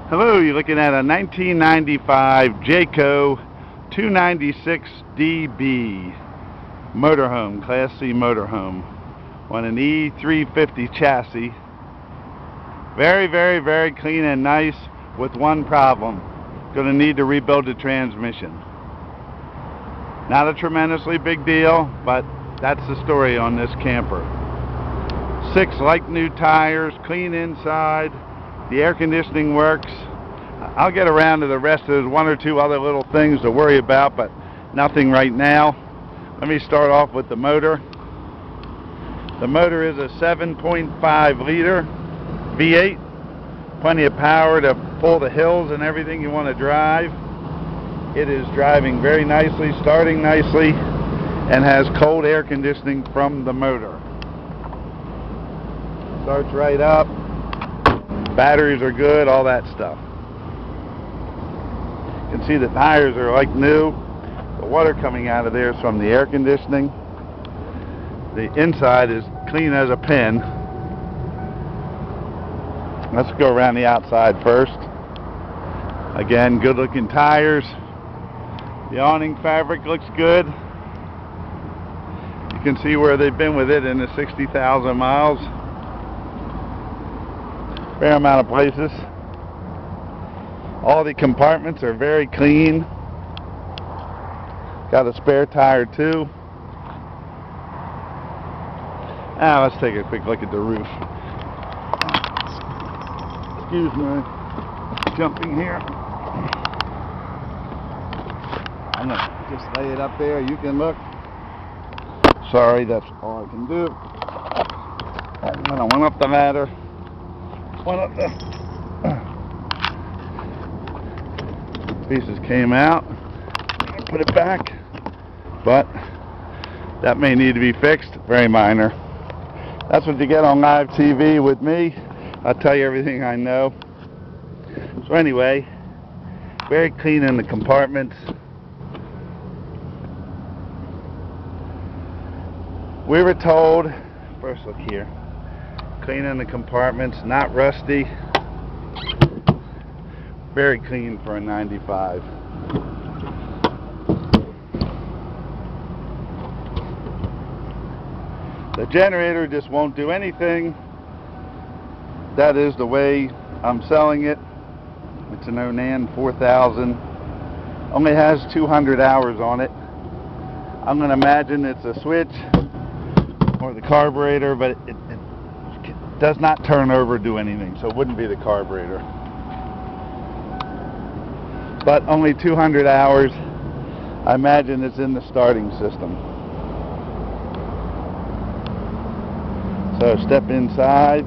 Hello, you're looking at a 1995 Jayco 296DB motorhome, Class C motorhome, on an E350 chassis. Very clean and nice, with one problem. Going to need to rebuild the transmission. Not a tremendously big deal, but that's the story on this camper. 6 like new tires, clean inside. The air conditioning works. I'll get around to the rest. There's 1 or 2 other little things to worry about, but nothing right now. Let me start off with the motor. The motor is a 7.5 liter V8. Plenty of power to pull the hills and everything you want to drive. It is driving very nicely, starting nicely, and has cold air conditioning from the motor. Starts right up. Batteries are good, all that stuff. You can see the tires are like new. The water coming out of there is from the air conditioning. The inside is clean as a pin. Let's go around the outside first. Again, good looking tires. The awning fabric looks good. You can see where they've been with it in the 60,000 miles. Fair amount of places. All the compartments are very clean. Got a spare tire too. Now let's take a quick look at the roof. Excuse me, jumping here. I'm gonna just lay it up there. You can look. Sorry, that's all I can do. And I went up the ladder. Pieces came out. Put it back, but that may need to be fixed. Very minor. That's what you get on live TV with me. I'll tell you everything I know. So anyway, very clean in the compartments. We were told, first look here, clean in the compartments, not rusty. Very clean for a 95. The generator just won't do anything. That is the way I'm selling it. It's an Onan 4000. Only has 200 hours on it. I'm going to imagine it's a switch or the carburetor, but it does not turn over or do anything, so it wouldn't be the carburetor. But only 200 hours. I imagine it's in the starting system. So step inside.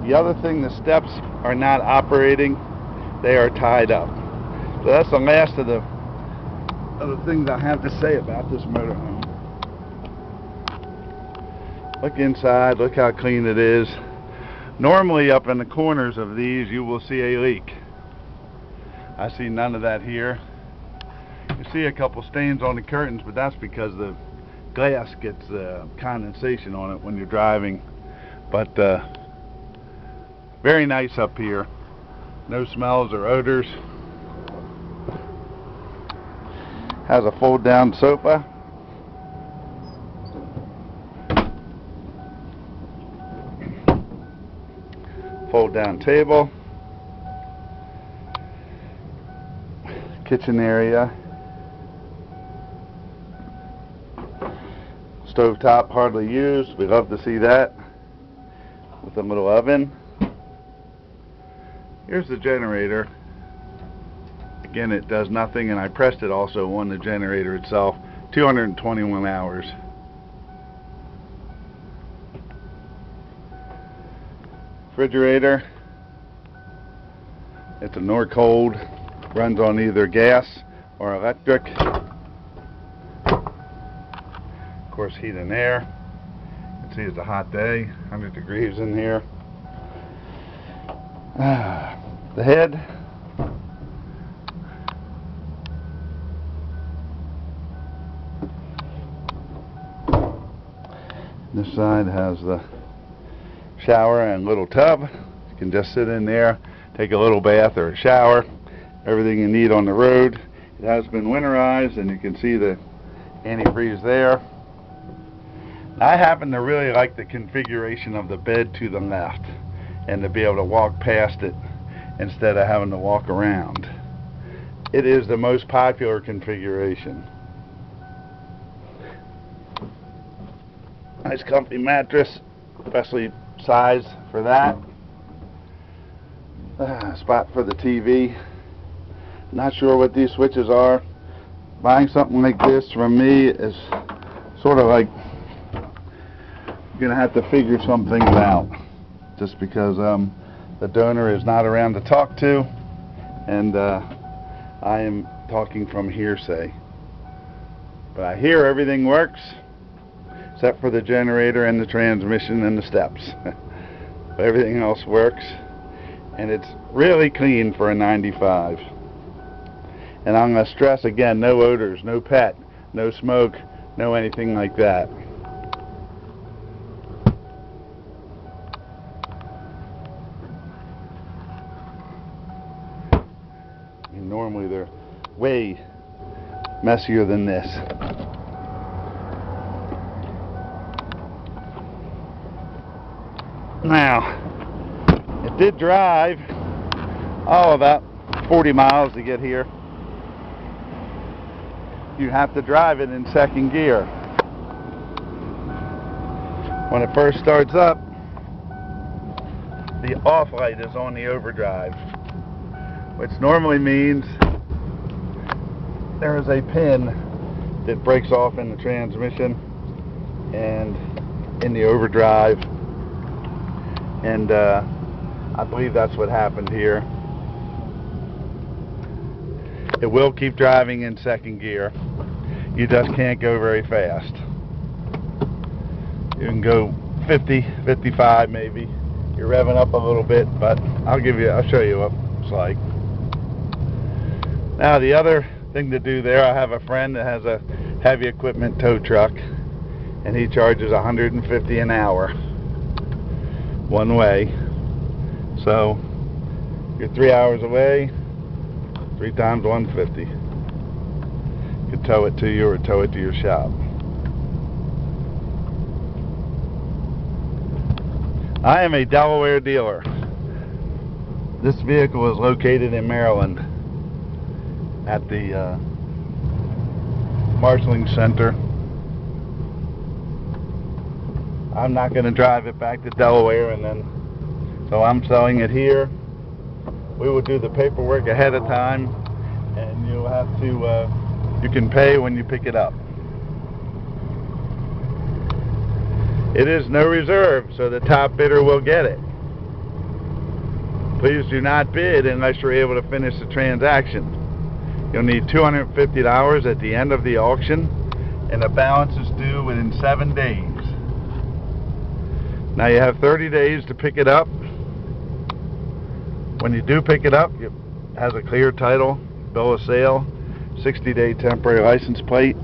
The other thing, the steps are not operating. They are tied up. So that's the last of the things I have to say about this motorhome. Look inside, look how clean it is. Normally up in the corners of these you will see a leak. I see none of that here. You see a couple stains on the curtains, but that's because the glass gets condensation on it when you're driving. But very nice up here. No smells or odors. Has a fold down sofa. Fold down table. Kitchen area. Stovetop hardly used. We love to see that. With a little oven. Here's the generator. Again, it does nothing, and I pressed it also on the generator itself. 221 hours. Refrigerator. It's a Norcold. Runs on either gas or electric. Of course, heat and air. You can see it's a hot day. 100 degrees in here. The head. This side has the shower and little tub. You can just sit in there, take a little bath or a shower, everything you need on the road. It has been winterized, and you can see the antifreeze there. I happen to really like the configuration of the bed to the left, and to be able to walk past it instead of having to walk around. It is the most popular configuration. Nice comfy mattress, especially sized for that. Spot for the TV. Not sure what these switches are. Buying something like this from me is sort of like you're gonna have to figure some things out, just because the donor is not around to talk to, and I am talking from hearsay. But I hear everything works except for the generator and the transmission and the steps. But everything else works, and it's really clean for a 95. And I'm going to stress again, no odors, no pet, no smoke, no anything like that. And normally they're way messier than this. Now, it did drive about 40 miles to get here. You have to drive it in second gear. When it first starts up, the off light is on the overdrive, which normally means there is a pin that breaks off in the transmission and in the overdrive, and I believe that's what happened here. It will keep driving in second gear. You just can't go very fast. You can go 50, 55 maybe. You're revving up a little bit, but I'll show you what it's like. Now the other thing to do there, I have a friend that has a heavy equipment tow truck, and he charges $150 an hour one way. So you're 3 hours away, 3 times 150. You could tow it to you or tow it to your shop. I am a Delaware dealer. This vehicle is located in Maryland at the marshaling center. I'm not going to drive it back to Delaware, so I'm selling it here. We will do the paperwork ahead of time, and you'll have to you can pay when you pick it up. It is no reserve, so the top bidder will get it. Please do not bid unless you're able to finish the transaction. You'll need $250 at the end of the auction, and the balance is due within 7 days. Now you have 30 days to pick it up. When you do pick it up, it has a clear title, bill of sale, 60-day temporary license plate.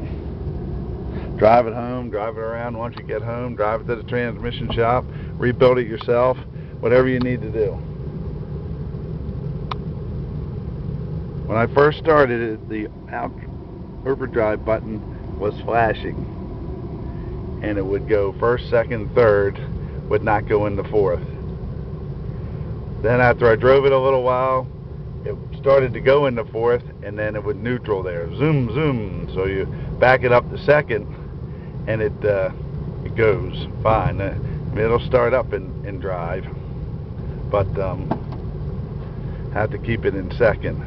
Drive it home, drive it around. Once you get home, drive it to the transmission shop, rebuild it yourself, whatever you need to do. When I first started, the overdrive button was flashing, and it would go first, second, third, would not go into fourth. Then after I drove it a little while, it started to go into fourth, and then it would neutral there, zoom, zoom. So you back it up to second, and it goes fine. It'll start up and drive, but have to keep it in second.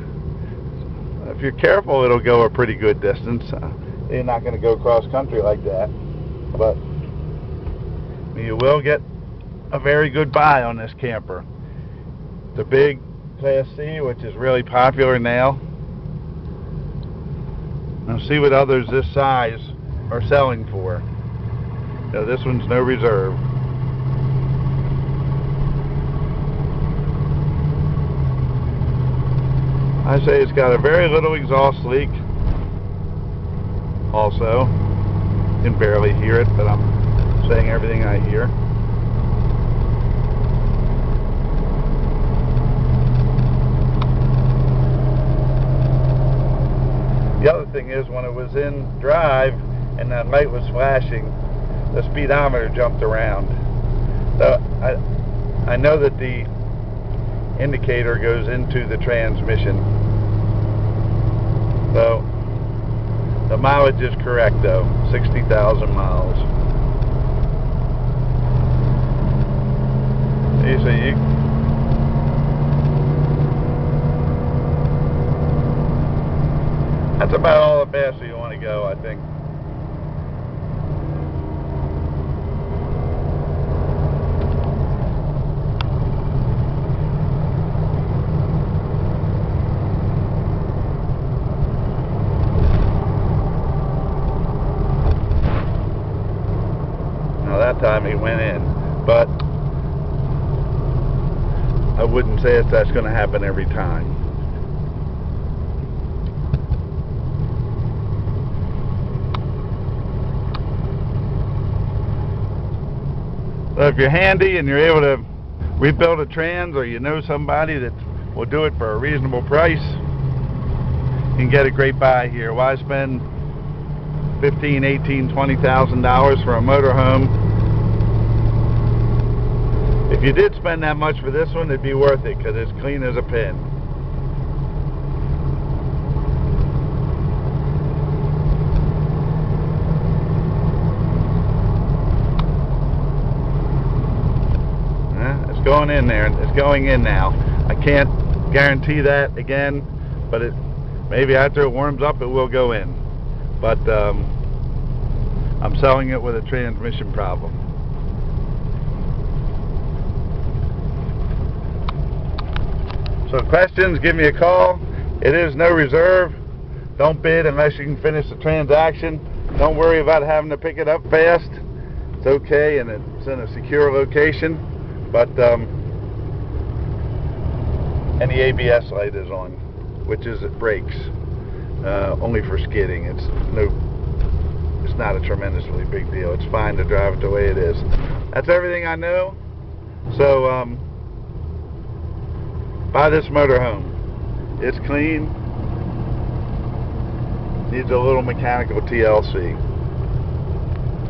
If you're careful, it'll go a pretty good distance. You're not going to go cross country like that, but you will get a very good buy on this camper. The big Class C, which is really popular now. Now see what others this size are selling for. Now this one's no reserve. I say it's got a very little exhaust leak. Also, you can barely hear it, but I'm saying everything I hear. when it was in drive and that light was flashing, the speedometer jumped around. So I know that the indicator goes into the transmission. So the mileage is correct though, 60,000 miles. You see, that's about all the faster you want to go, I think. Now that time he went in, but I wouldn't say that's going to happen every time. So if you're handy and you're able to rebuild a trans, or you know somebody that will do it for a reasonable price, you can get a great buy here. Why spend $15,000, $18,000, $20,000 for a motorhome? If you did spend that much for this one, it'd be worth it because it's clean as a pin. It's going in there. It's going in now. I can't guarantee that again, but maybe after it warms up it will go in. But I'm selling it with a transmission problem. So questions, give me a call. It is no reserve. Don't bid unless you can finish the transaction. Don't worry about having to pick it up fast. It's okay, and it's in a secure location. But and the ABS light is on, which is it brakes. Only for skidding. It's not a tremendously big deal. It's fine to drive it the way it is. That's everything I know. So buy this motorhome. It's clean. Needs a little mechanical TLC.